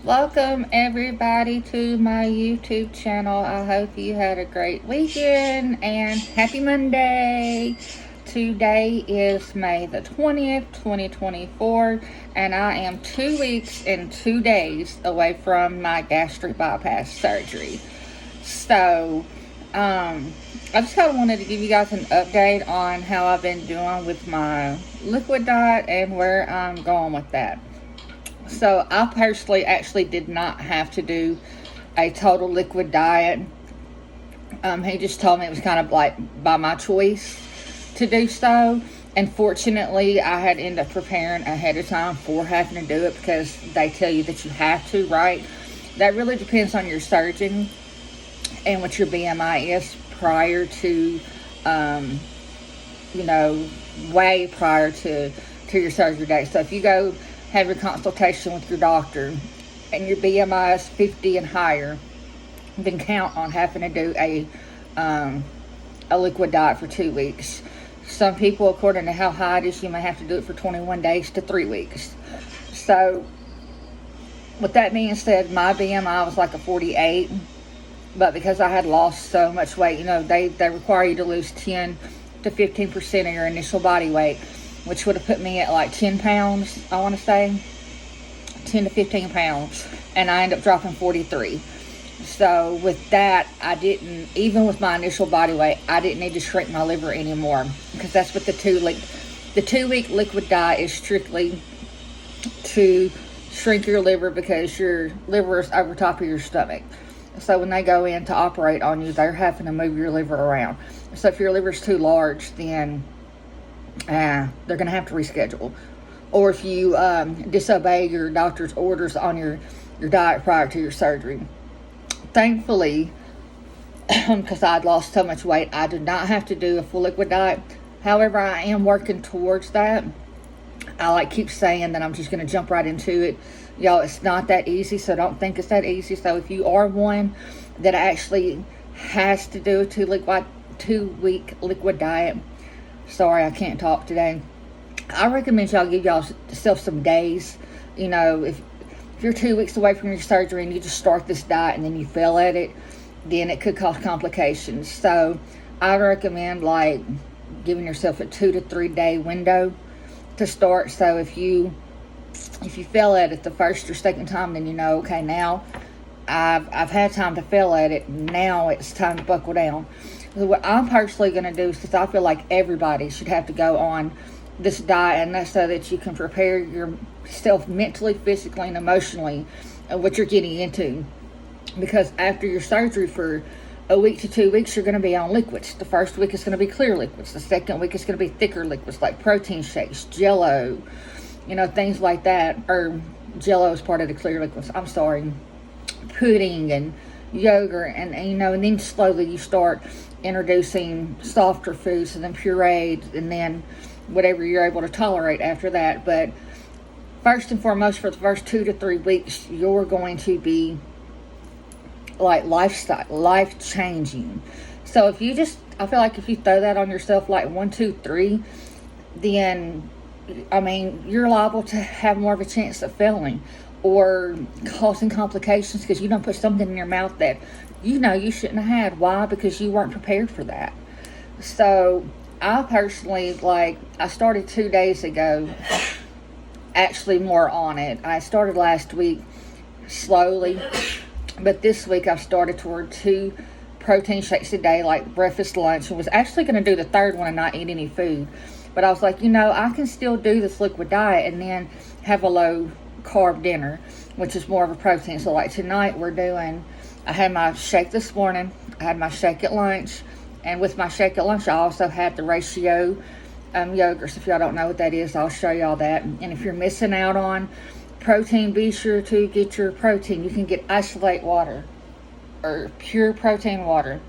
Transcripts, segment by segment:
Welcome everybody to my YouTube channel. I hope you had a great weekend and happy Monday. Today is May the 20th, 2024, and I am 2 weeks and 2 days away from my gastric bypass surgery. So, I just kind of wanted to give you guys an update on how I've been doing with my liquid diet and where I'm going with that. So I personally actually did not have to do a total liquid diet. He just told me it was kind of like by my choice to do so. And fortunately, I had ended up preparing ahead of time for having to do it because they tell you that you have to, right? That really depends on your surgeon and what your BMI is prior to, way prior to your surgery date. So if you go have your consultation with your doctor and your BMI is 50 and higher, then count on having to do a liquid diet for 2 weeks. Some people, according to how high it is, you may have to do it for 21 days to 3 weeks. So with that being said, my BMI was like a 48, but because I had lost so much weight, they require you to lose 10 to 15% of your initial body weight, which would have put me at like 10 pounds, I want to say, 10 to 15 pounds, and I ended up dropping 43. So with that, even with my initial body weight, I didn't need to shrink my liver anymore, because that's what the 2 week liquid diet is, strictly to shrink your liver, because your liver is over top of your stomach. So when they go in to operate on you, they're having to move your liver around. So if your liver's too large, then they're going to have to reschedule. Or if you disobey your doctor's orders on your diet prior to your surgery. Thankfully, because I'd lost so much weight, I did not have to do a full liquid diet. However, I am working towards that. I keep saying that I'm just going to jump right into it. Y'all, it's not that easy, so don't think it's that easy. So if you are one that actually has to do a 2 week liquid diet, sorry, I can't talk today, I recommend y'all give yourself some days. If you're 2 weeks away from your surgery and you just start this diet and then you fail at it, then it could cause complications. So I recommend giving yourself a 2 to 3 day window to start. So if you fail at it the first or second time, then okay, now I've had time to fail at it. Now it's time to buckle down. So what I'm personally going to do, since I feel like everybody should have to go on this diet, and that's so that you can prepare yourself mentally, physically, and emotionally of what you're getting into. Because after your surgery for a week to 2 weeks, you're going to be on liquids. The first week is going to be clear liquids. The second week is going to be thicker liquids like protein shakes, Jello, things like that. Or Jello is part of the clear liquids. I'm sorry. Pudding and yogurt, and then slowly you start introducing softer foods, and then pureed, and then whatever you're able to tolerate after that. But first and foremost, for the first 2 to 3 weeks, you're going to be life changing. So I feel like if you throw that on yourself 1, 2, 3, then you're liable to have more of a chance of failing or causing complications, because you don't put something in your mouth that you shouldn't have had. Why? Because you weren't prepared for that. So I personally, I started 2 days ago, actually more on it. I started last week slowly, but this week I've started toward 2 protein shakes a day, like breakfast, lunch, and was actually going to do the third one and not eat any food. But I was like, I can still do this liquid diet and then have a low carb dinner, which is more of a protein. So tonight I had my shake this morning, I had my shake at lunch, and with my shake at lunch I also had the ratio yogurt. So if y'all don't know what that is, I'll show y'all that. And if you're missing out on protein, be sure to get your protein. You can get isolate water or pure protein water.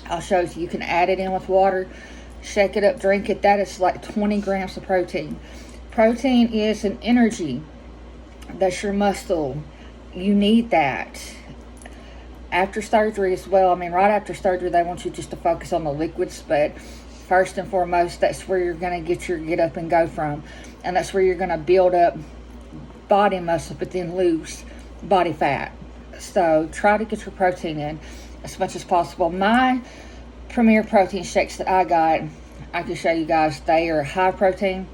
I'll show you can add it in with water, shake it up, drink it. That is 20 grams of protein. Protein is an energy. That's your muscle. You need that. After surgery as well, right after surgery, they want you just to focus on the liquids, but first and foremost, that's where you're going to get your get up and go from. And that's where you're going to build up body muscle, but then lose body fat. So try to get your protein in as much as possible. My Premier protein shakes that I got, I can show you guys, they are high protein,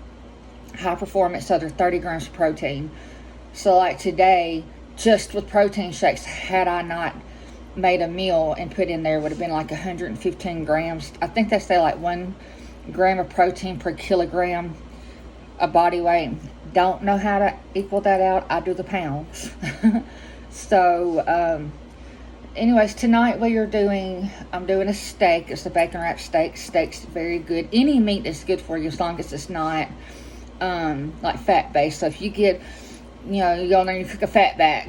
high performance, so they're 30 grams of protein. So like today, just with protein shakes, had I not made a meal and put in there, would have been like 115 grams. I think they say like 1 gram of protein per kilogram of body weight. Don't know how to equal that out. I do the pounds. So anyways, tonight I'm doing a steak. It's a bacon wrapped steak. Steak's very good. Any meat is good for you as long as it's not like fat based. So if you get, you go in there and you cook a fat back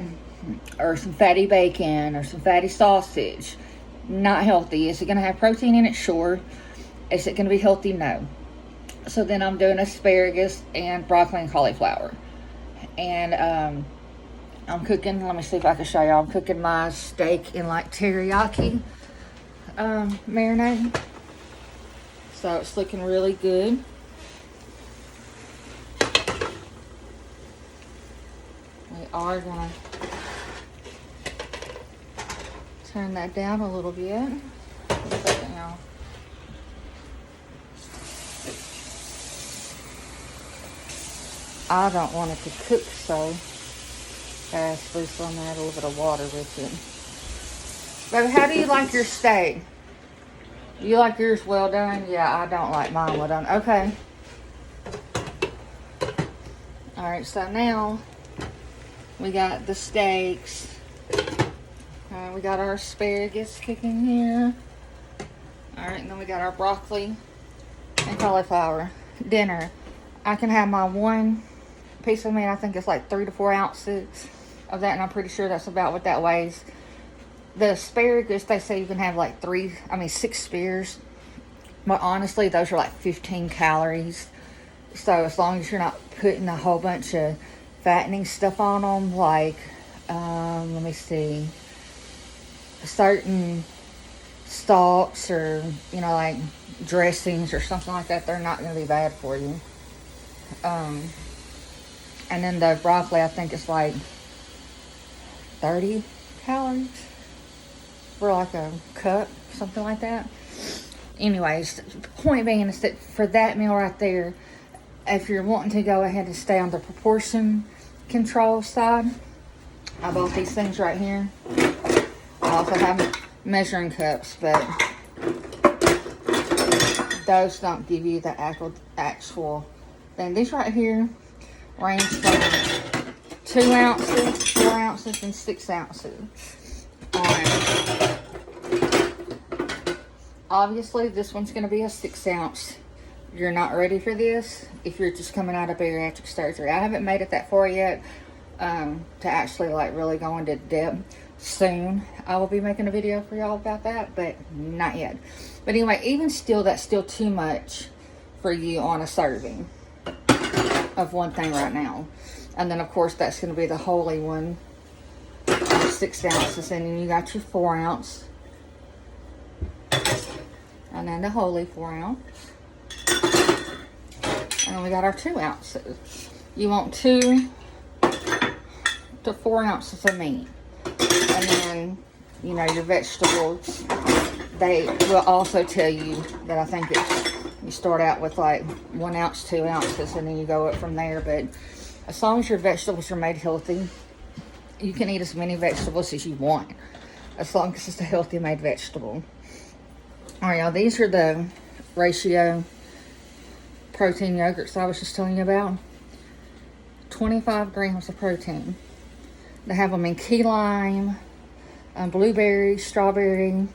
or some fatty bacon or some fatty sausage, not healthy. Is it going to have protein in it? Sure. Is it going to be healthy? No. So then I'm doing asparagus and broccoli and cauliflower. And I'm cooking, let me see if I can show y'all. I'm cooking my steak in like teriyaki marinade. So it's looking really good. We are going to turn that down a little bit. One second, y'all. I don't want it to cook so fast, so I'm gonna add a little bit of water with it. Baby, how do you like your steak? You like yours well done? Yeah, I don't like mine well done. Okay. Alright, so now we got the steaks. Alright, we got our asparagus cooking here. Alright, and then we got our broccoli and cauliflower. Dinner. I can have my one piece of meat. I think it's like 3 to 4 ounces of that, and I'm pretty sure that's about what that weighs. The asparagus, they say you can have like 6 spears, but honestly those are like 15 calories. So as long as you're not putting a whole bunch of fattening stuff on them, like let me see, certain stalks or like dressings or something like that, they're not going to be bad for you. And then the broccoli, I think it's like 30 calories for like a cup, something like that. Anyways, the point being is that for that meal right there, if you're wanting to go ahead and stay on the proportion control side, I bought these things right here. I also have measuring cups, but those don't give you the actual thing. These right here range from 2 ounces, 4 ounces, and 6 ounces. Obviously, this one's going to be a 6 ounce. You're not ready for this if you're just coming out of bariatric surgery. I haven't made it that far yet to actually like really go into depth. Soon I will be making a video for y'all about that, but not yet. But anyway, even still, that's still too much for you on a serving of one thing right now. And then of course that's going to be the holy one, 6 ounces, and then you got your 4 ounce, and then the holy 4 ounce, and then we got our 2 ounces. You want 2 to 4 ounces of meat. And then, your vegetables, they will also tell you that I think you start out with like 1 ounce, 2 ounces, and then you go up from there. But as long as your vegetables are made healthy, you can eat as many vegetables as you want, as long as it's a healthy made vegetable. All right, y'all, these are the ratio protein yogurts I was just telling you about. 25 grams of protein. They have them in key lime, blueberry, strawberry.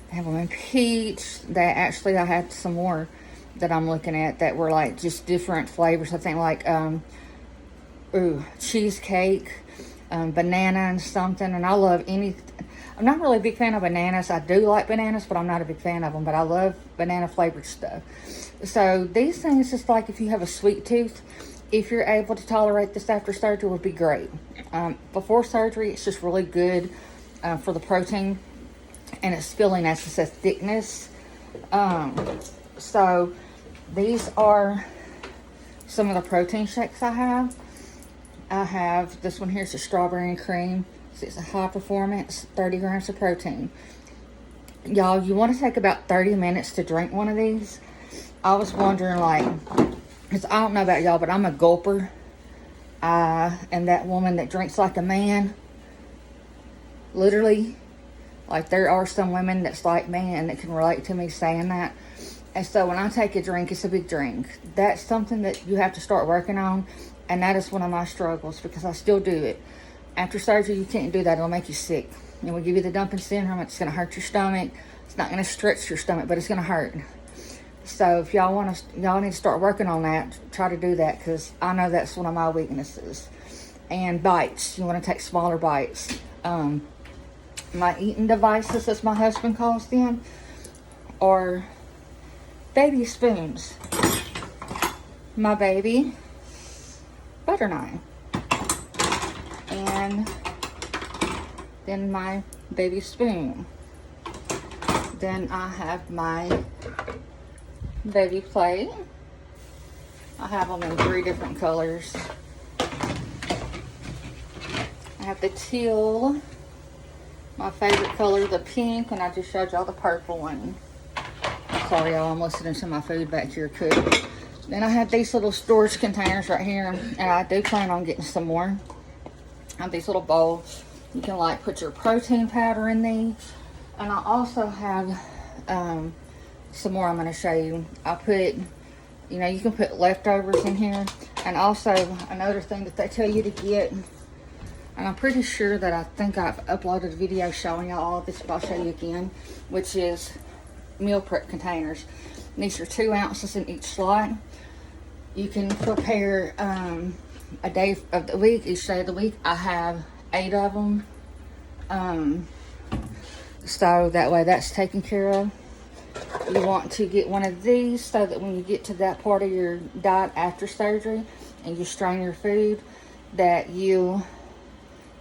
They have them in peach. I had some more that I'm looking at that were like just different flavors. I think like cheesecake, banana and something. And I love I'm not really a big fan of bananas. I do like bananas, but I'm not a big fan of them. But I love banana flavored stuff. So these things, just like if you have a sweet tooth, if you're able to tolerate this after surgery, would be great. Before surgery, it's just really good for the protein, and it's filling, as it says, thickness. So these are some of the protein shakes I have. I have this one here. It's a strawberry and cream. It's a high performance, 30 grams of protein. Y'all, you want to take about 30 minutes to drink one of these. I was wondering, like, because I don't know about y'all, but I'm a gulper. And that woman that drinks like a man, literally, like, there are some women that's like me and that can relate to me saying that. And so when I take a drink, it's a big drink. That's something that you have to start working on. And that is one of my struggles, because I still do it. After surgery, you can't do that. It'll make you sick. It will give you the dumping syndrome. It's going to hurt your stomach. It's not going to stretch your stomach, but it's going to hurt. So if y'all need to start working on that. Try to do that, because I know that's one of my weaknesses. And bites. You want to take smaller bites. My eating devices, as my husband calls them, are baby spoons. My baby butter knife. And then my baby spoon. Then I have my baby plate. I have them in 3 different colors. I have the teal, my favorite color, the pink, and I just showed y'all the purple one. Sorry y'all, I'm listening to my food back here cook. Then I have these little storage containers right here, and I do plan on getting some more. I have these little bowls. You can like put your protein powder in these. And I also have some more I'm going to show you. I put, you know, you can put leftovers in here. And also another thing that they tell you to get, and I'm pretty sure that I think I've uploaded a video showing y'all all of this, but I'll show you again, which is meal prep containers. These are 2 ounces in each slot. You can prepare a day of the week, each day of the week. I have 8 of them. So that way that's taken care of. You want to get one of these so that when you get to that part of your diet after surgery and you strain your food, that you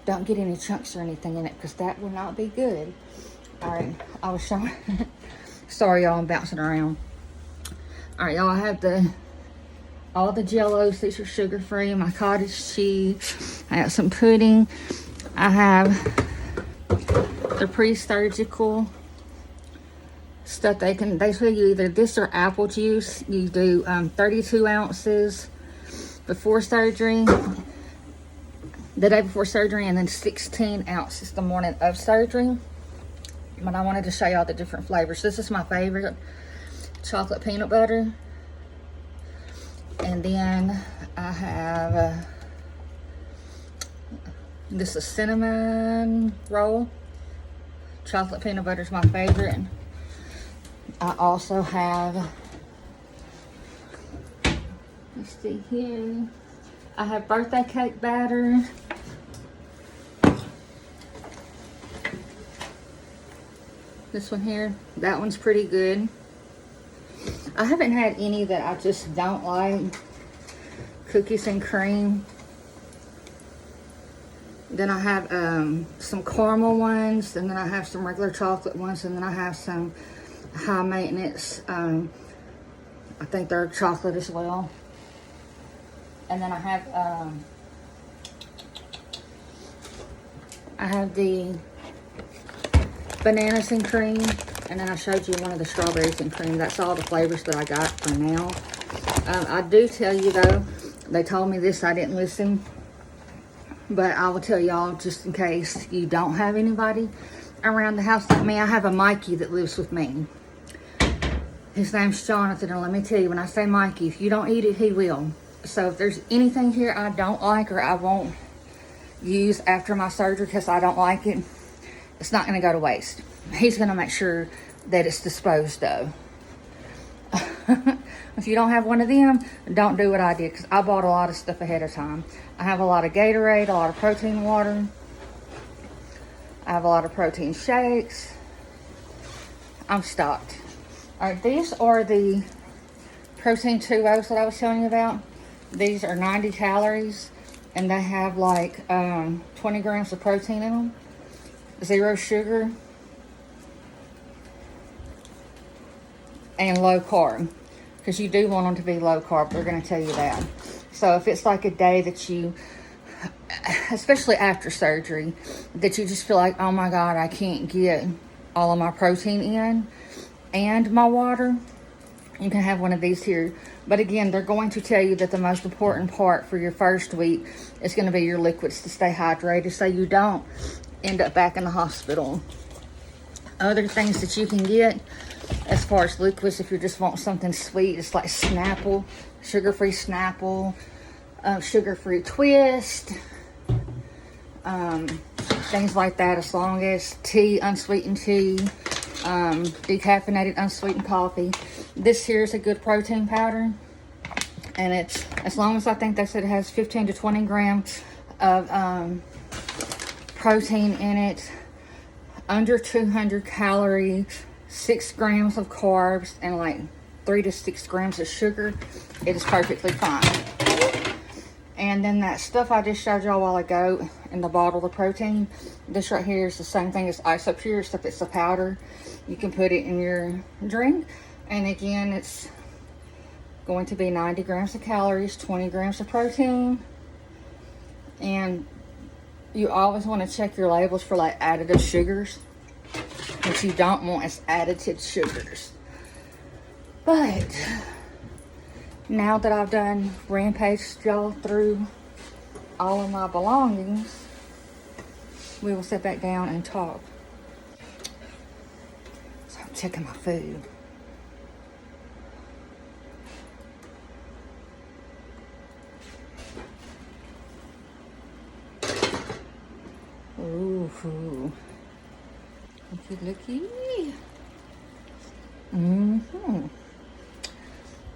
don't get any chunks or anything in it, because that will not be good. All right, I was showing. Sorry y'all, I'm bouncing around. All right, y'all, I have all the Jellos. These are sugar free. My cottage cheese. I have some pudding. I have the pre-surgical stuff. They tell you either this or apple juice. You do 32 ounces before surgery, the day before surgery, and then 16 ounces the morning of surgery. But I wanted to show y'all the different flavors. This is my favorite, chocolate peanut butter. And then I have this is cinnamon roll. Chocolate peanut butter is my favorite. I also have, let's see here, I have birthday cake batter. This one here, that one's pretty good. I haven't had any that I just don't like. Cookies and cream. Then I have some caramel ones, and then I have some regular chocolate ones, and then I have some high maintenance. I think they're chocolate as well. And then I have the bananas and cream, and then I showed you one of the strawberries and cream. That's all the flavors that I got for now. I do tell you though, they told me this, I didn't listen, but I will tell y'all just in case you don't have anybody around the house like me. I have a Mikey that lives with me. His name's Jonathan, and let me tell you, when I say Mikey, if you don't eat it, he will. So if there's anything here I don't like or I won't use after my surgery because I don't like it, it's not going to go to waste. He's going to make sure that it's disposed of. If you don't have one of them, don't do what I did, because I bought a lot of stuff ahead of time. I have a lot of Gatorade, a lot of protein water. I have a lot of protein shakes. I'm stocked. All right, these are the protein 2-0s that I was telling you about. These are 90 calories, and they have like 20 grams of protein in them. 0 sugar. And low carb, because you do want them to be low carb. They're going to tell you that. So if it's like a day that you especially after surgery, that you just feel like, oh my God, I can't get all of my protein in and my water, you can have one of these here. But again, they're going to tell you that the most important part for your first week is going to be your liquids to stay hydrated so you don't end up back in the hospital. Other things that you can get as far as liquids, if you just want something sweet, it's like Snapple, sugar-free Snapple, sugar-free Twist, things like that, as long as tea, unsweetened tea, decaffeinated unsweetened coffee. This here is a good protein powder, and it's, as long as I think they said it has 15 to 20 grams of protein in it, under 200 calories, 6 grams of carbs, and like 3 to 6 grams of sugar, it is perfectly fine. And then that stuff I just showed y'all a while ago in the bottle, the protein, this right here is the same thing as Isopure, except it's a powder. You can put it in your drink, and again, it's going to be 90 grams of calories, 20 grams of protein. And you always want to check your labels for like additive sugars. What you don't want is additive sugars. But now that I've done rampaged y'all through all of my belongings, we will sit back down and talk. So I'm checking my food. Ooh. Looky.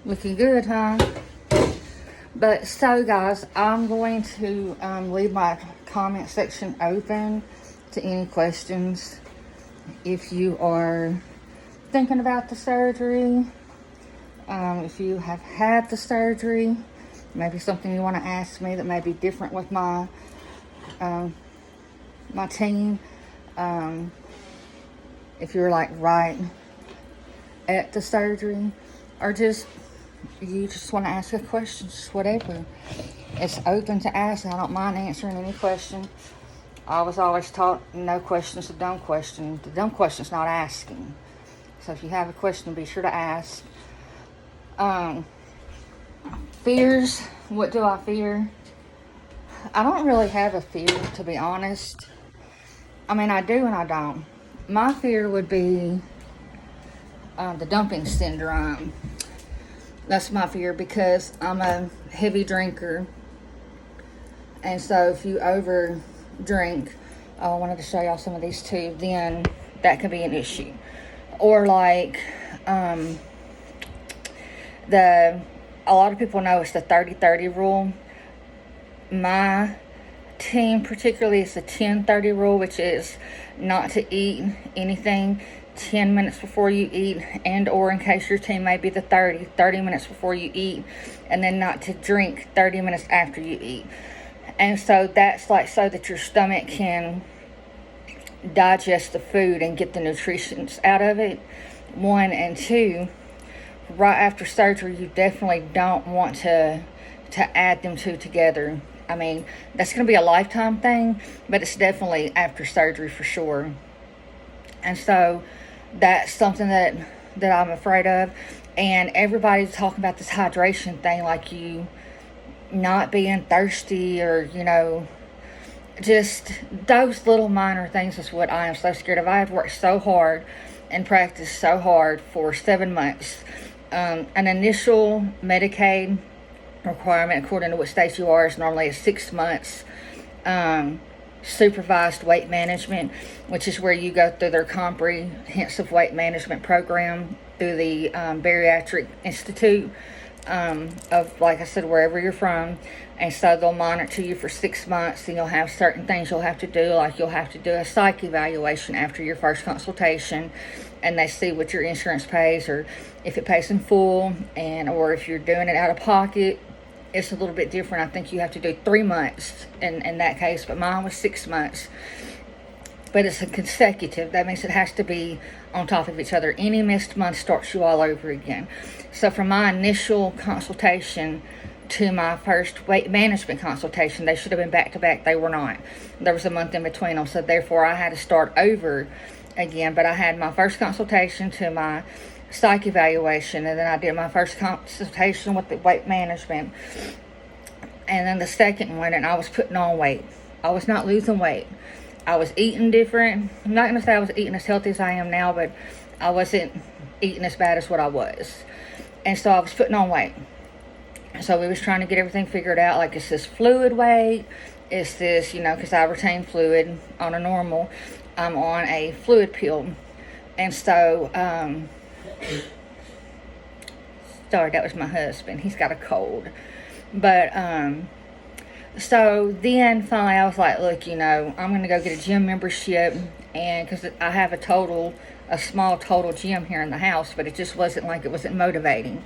Looking good, huh? But so guys, I'm going to leave my comment section open to any questions. If you are thinking about the surgery, if you have had the surgery, maybe something you want to ask me that may be different with my my team, if you're like right at the surgery, or just you just want to ask a question, just whatever, it's open to ask. I don't mind answering any question. I was always taught no question's a dumb question. The dumb question's not asking. So if you have a question, be sure to ask. Fears, what do I fear? I don't really have a fear, to be honest. I mean, I do and I don't. My fear would be the dumping syndrome. That's my fear, because I'm a heavy drinker. And so if you over drink, I wanted to show y'all some of these too, then that could be an issue. Or like, a lot of people know it's the 30-30 rule. My team particularly is the 10-30 rule, which is not to eat anything 10 minutes before you eat, and or in case your team may be the 30 minutes before you eat, and then not to drink 30 minutes after you eat. And so that's like so that your stomach can digest the food and get the nutrients out of it, 1, and 2, right after surgery, you definitely don't want to add them two together. I mean, that's going to be a lifetime thing, but it's definitely after surgery for sure. And so that's something that I'm afraid of. And everybody's talking about this hydration thing, like you not being thirsty, or, you know, just those little minor things is what I am so scared of. I have worked so hard and practiced so hard for 7 months. An initial Medicaid requirement, according to what state you are, is normally 6 months. Supervised weight management, which is where you go through their comprehensive weight management program through the Bariatric Institute of, like I said, wherever you're from. And so they'll monitor you for 6 months, and you'll have certain things you'll have to do, like you'll have to do a psych evaluation after your first consultation, and they see what your insurance pays, or if it pays in full, and or if you're doing it out of pocket. It's a little bit different. I think you have to do 3 months in that case, but mine was 6 months. But it's a consecutive. That means it has to be on top of each other. Any missed month starts you all over again. So for my initial consultation to my first weight management consultation. They should have been back to back. They were not. There was a month in between them, so therefore I had to start over again. But I had my first consultation to my psych evaluation, and then I did my first consultation with the weight management, and then the second one, and I was putting on weight. I was not losing weight. I was eating different. I'm not going to say I was eating as healthy as I am now, but I wasn't eating as bad as what I was. And so I was putting on weight. So we was trying to get everything figured out, like, is this fluid weight? Is this, because I retain fluid on a normal. I'm on a fluid pill. And so, sorry, that was my husband. He's got a cold. But, so then finally I was like, look, I'm going to go get a gym membership. And because I have a small total gym here in the house, but it just wasn't motivating.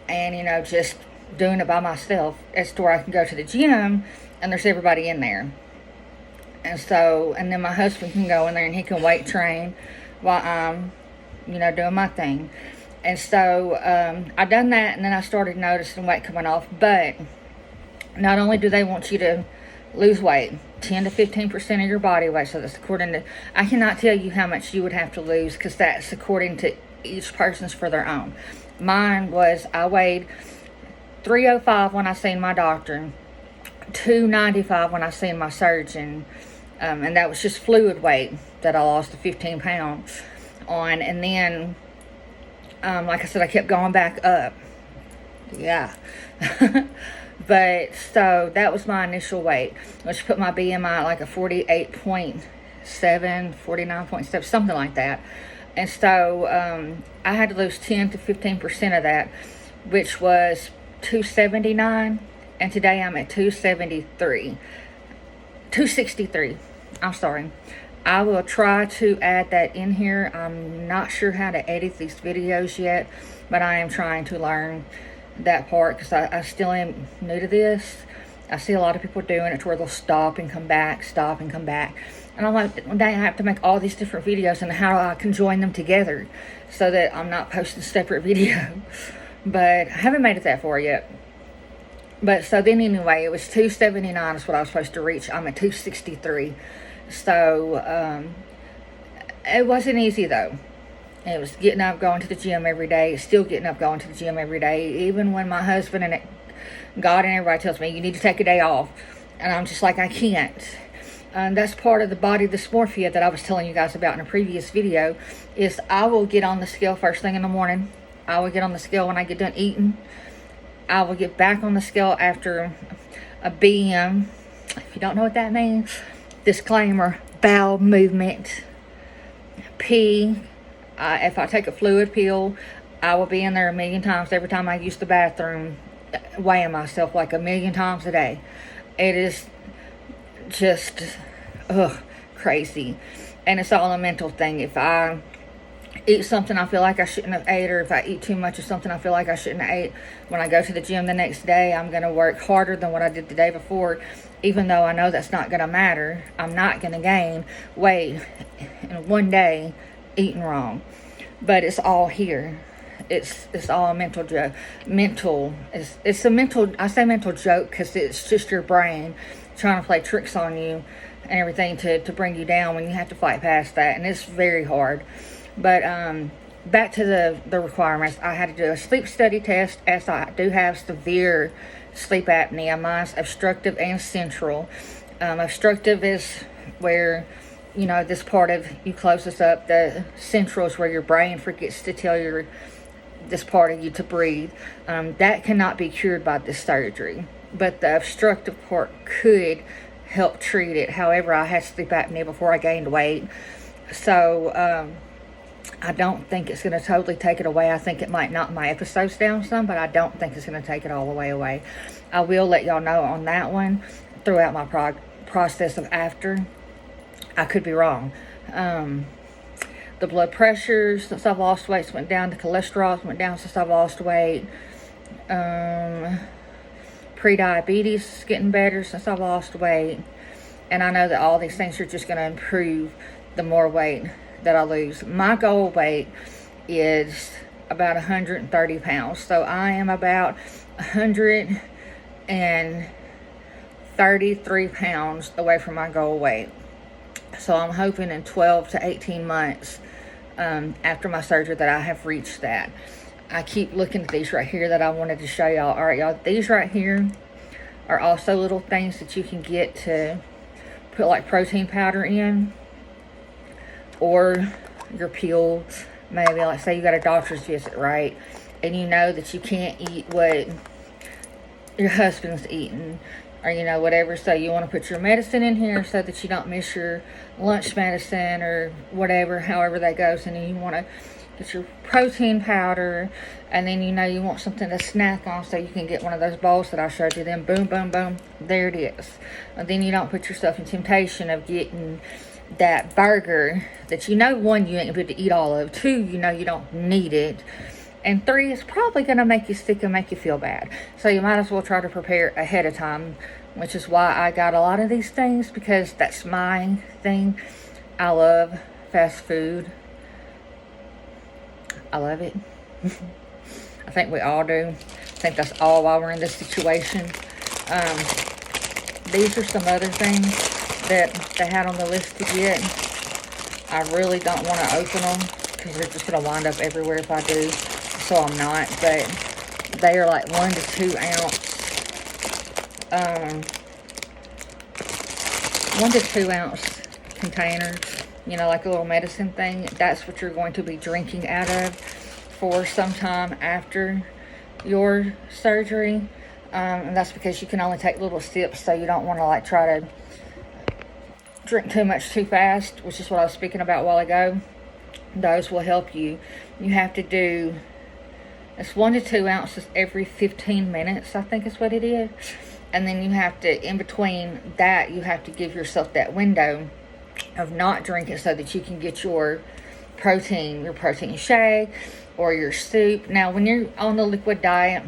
And, just doing it by myself as to where I can go to the gym and there's everybody in there. And so, and then my husband can go in there and he can weight train while I'm, doing my thing. And so, I done that, and then I started noticing weight coming off. But not only do they want you to lose weight, 10 to 15% of your body weight, so that's according to, I cannot tell you how much you would have to lose, because that's according to each person's for their own. Mine was, I weighed 305 when I seen my doctor, 295 when I seen my surgeon, and that was just fluid weight that I lost the 15 pounds on. And then, like I said, I kept going back up. Yeah. But, so, that was my initial weight, which put my BMI at like a 48.7, 49.7, something like that. And so, I had to lose 10 to 15% of that, which was 279, and today I'm at 263. I'm sorry. I will try to add that in here. I'm not sure how to edit these videos yet, but I am trying to learn that part, because I still am new to this. I see a lot of people doing it to where they'll stop and come back, and I'm like, one day I have to make all these different videos, and how I can join them together so that I'm not posting separate video. But I haven't made it that far yet. But so then anyway, it was 279 is what I was supposed to reach. I'm at 263. So it wasn't easy though. It was getting up, going to the gym every day. Still getting up, going to the gym every day. Even when my husband and God and everybody tells me, you need to take a day off. And I'm just like, I can't. That's part of the body dysmorphia that I was telling you guys about in a previous video, is I will get on the scale first thing in the morning. I will get on the scale when I get done eating. I will get back on the scale after a BM. If you don't know what that means, disclaimer, bowel movement. Pee. If I take a fluid pill, I will be in there a million times every time I use the bathroom, weighing myself like a million times a day. It is just, crazy. And it's all a mental thing. If I eat something I feel like I shouldn't have ate, or if I eat too much of something I feel like I shouldn't have ate, when I go to the gym the next day, I'm going to work harder than what I did the day before, even though I know that's not going to matter. I'm not going to gain weight in one day eating wrong. But it's all here. It's all a mental joke. It's a mental, I say mental joke because it's just your brain trying to play tricks on you and everything to bring you down when you have to fight past that. And it's very hard. But back to the requirements. I had to do a sleep study test, as I do have severe sleep apnea. Mine's obstructive and central. Obstructive is where, this part of you closes up. The central is where your brain forgets to tell this part of you to breathe. That cannot be cured by this surgery. But the obstructive part could help treat it. However, I had sleep apnea before I gained weight. So, I don't think it's going to totally take it away. I think it might knock my episodes down some, but I don't think it's going to take it all the way away. I will let y'all know on that one throughout my process of after. I could be wrong. The blood pressures since I've lost weight went down. The cholesterol went down since I've lost weight. Pre-diabetes is getting better since I've lost weight. And I know that all these things are just going to improve the more weight that I lose. My goal weight is about 130 pounds. So I am about 100 and 33 pounds away from my goal weight. So I'm hoping in 12 to 18 months after my surgery that I have reached that. I keep looking at these right here that I wanted to show y'all. All right, y'all, these right here are also little things that you can get to put like protein powder in, or your pill. Maybe, like, say you got a doctor's visit, right, and you know that you can't eat what your husband's eating, or whatever, so you want to put your medicine in here so that you don't miss your lunch medicine or whatever, however that goes. And then you want to get your protein powder, and then you want something to snack on, so you can get one of those bowls that I showed you. Then boom, boom, boom, there it is. And then you don't put yourself in temptation of getting that burger that one, you ain't good to eat all of, two, you don't need it, and three, it's probably going to make you sick and make you feel bad. So you might as well try to prepare ahead of time, which is why I got a lot of these things, because that's my thing. I love fast food. I love it. I think we all do. I think that's all why we're in this situation. These are some other things that they had on the list to get. I really don't want to open them because they're just going to wind up everywhere if I do. So I'm not. But they are like 1 to 2 ounce. 1 to 2 ounce containers. Like a little medicine thing. That's what you're going to be drinking out of for some time after your surgery. And that's because you can only take little sips, so you don't want to like try to drink too much too fast, which is what I was speaking about a while ago. Those will help you. You have to do, it's 1 to 2 ounces every 15 minutes, I think is what it is. And then you have to, in between that, you have to give yourself that window of not drinking so that you can get your protein shake or your soup. Now, when you're on the liquid diet,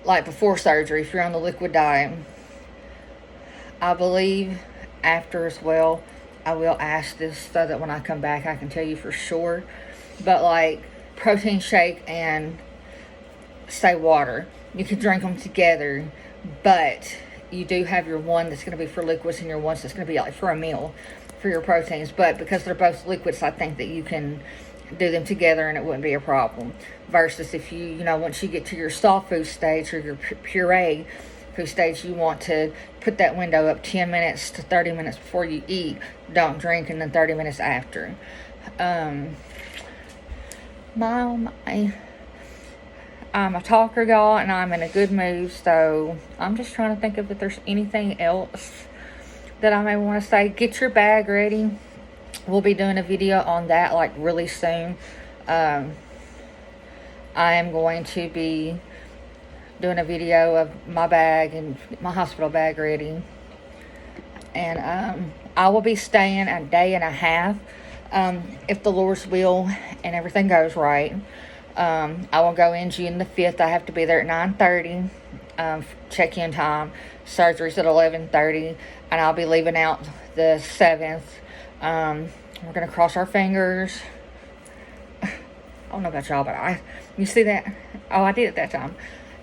like before surgery, if you're on the liquid diet, I believe after as well, I will ask this so that when I come back I can tell you for sure. But like protein shake and say water, you can drink them together, but you do have your one that's going to be for liquids and your one that's going to be like for a meal for your proteins. But because they're both liquids, I think that you can do them together and it wouldn't be a problem. Versus if once you get to your soft food stage or your puree food stage, you want to put that window up 10 minutes to 30 minutes before you eat. Don't drink, and then 30 minutes after. I'm a talker, y'all, and I'm in a good mood, so I'm just trying to think if there's anything else that I may want to say. Get your bag ready. We'll be doing a video on that like really soon. I am going to be doing a video of my bag and my hospital bag ready. And I will be staying a day and a half if the Lord's will and everything goes right. I will go in June the 5th. I have to be there at 9:30. Check-in time. Surgery's at 11:30, and I'll be leaving out the 7th. We're gonna cross our fingers. I don't know about y'all, but you see that? Oh, I did it that time.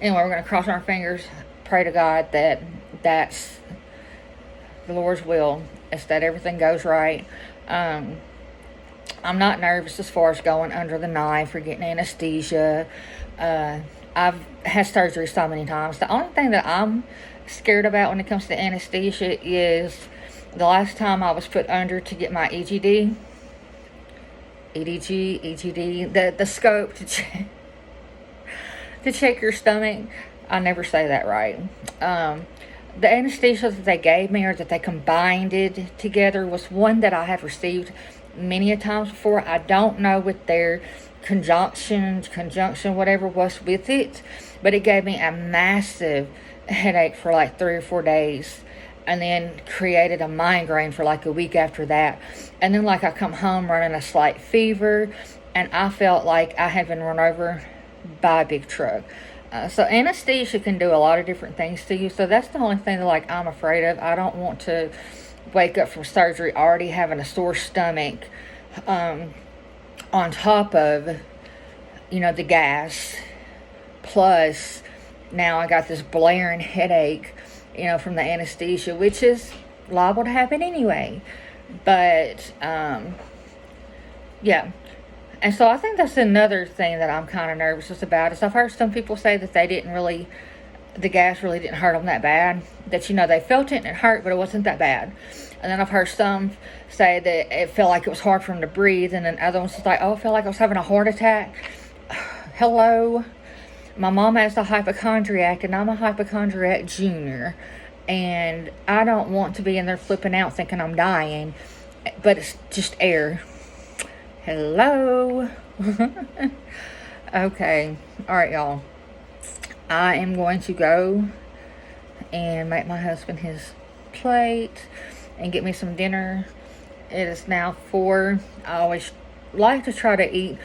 Anyway, we're gonna cross our fingers. Pray to God that that's the Lord's will, is that everything goes right. I'm not nervous as far as going under the knife or getting anesthesia. I've had surgery so many times. The only thing that I'm scared about when it comes to anesthesia is the last time I was put under to get my EGD, the scope to check your stomach. I never say that right. The anesthesia that they gave me, or that they combined it together, was one that I have received many a times before. I don't know what their conjunction, whatever was with it, but it gave me a massive headache for like 3 or 4 days, and then created a migraine for like a week after that. And then like I come home running a slight fever, and I felt like I had been run over by a big truck. So anesthesia can do a lot of different things to you. So that's the only thing that like I'm afraid of. I don't want to wake up from surgery already having a sore stomach, on top of the gas, plus now I got this blaring headache, you know, from the anesthesia, which is liable to happen anyway. But, yeah. And so I think that's another thing that I'm kind of nervous about. Is I've heard some people say that the gas really didn't hurt them that bad. That, you know, they felt it and it hurt, but it wasn't that bad. And then I've heard some say that it felt like it was hard for them to breathe. And then other ones was like, oh, I felt like I was having a heart attack. Hello. My mom has a hypochondriac, and I'm a hypochondriac junior. And I don't want to be in there flipping out thinking I'm dying. But it's just air. Hello. Okay. All right, y'all. I am going to go and make my husband his plate and get me some dinner. It is now 4. I always like to try to eat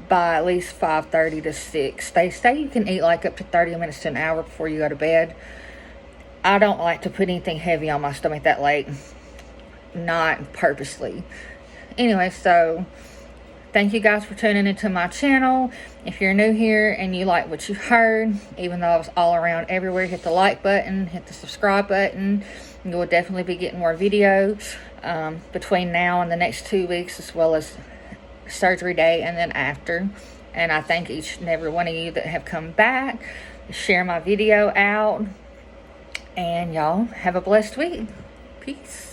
by at least 5:30 to 6. They say you can eat like up to 30 minutes to an hour before you go to bed. I don't like to put anything heavy on my stomach that late. Not purposely. Anyway, so thank you guys for tuning into my channel. If you're new here and you like what you've heard, even though I was all around everywhere, hit the like button, hit the subscribe button. You will definitely be getting more videos between now and the next 2 weeks, as well as surgery day and then after. And I thank each and every one of you that have come back. Share my video out. And y'all have a blessed week. Peace.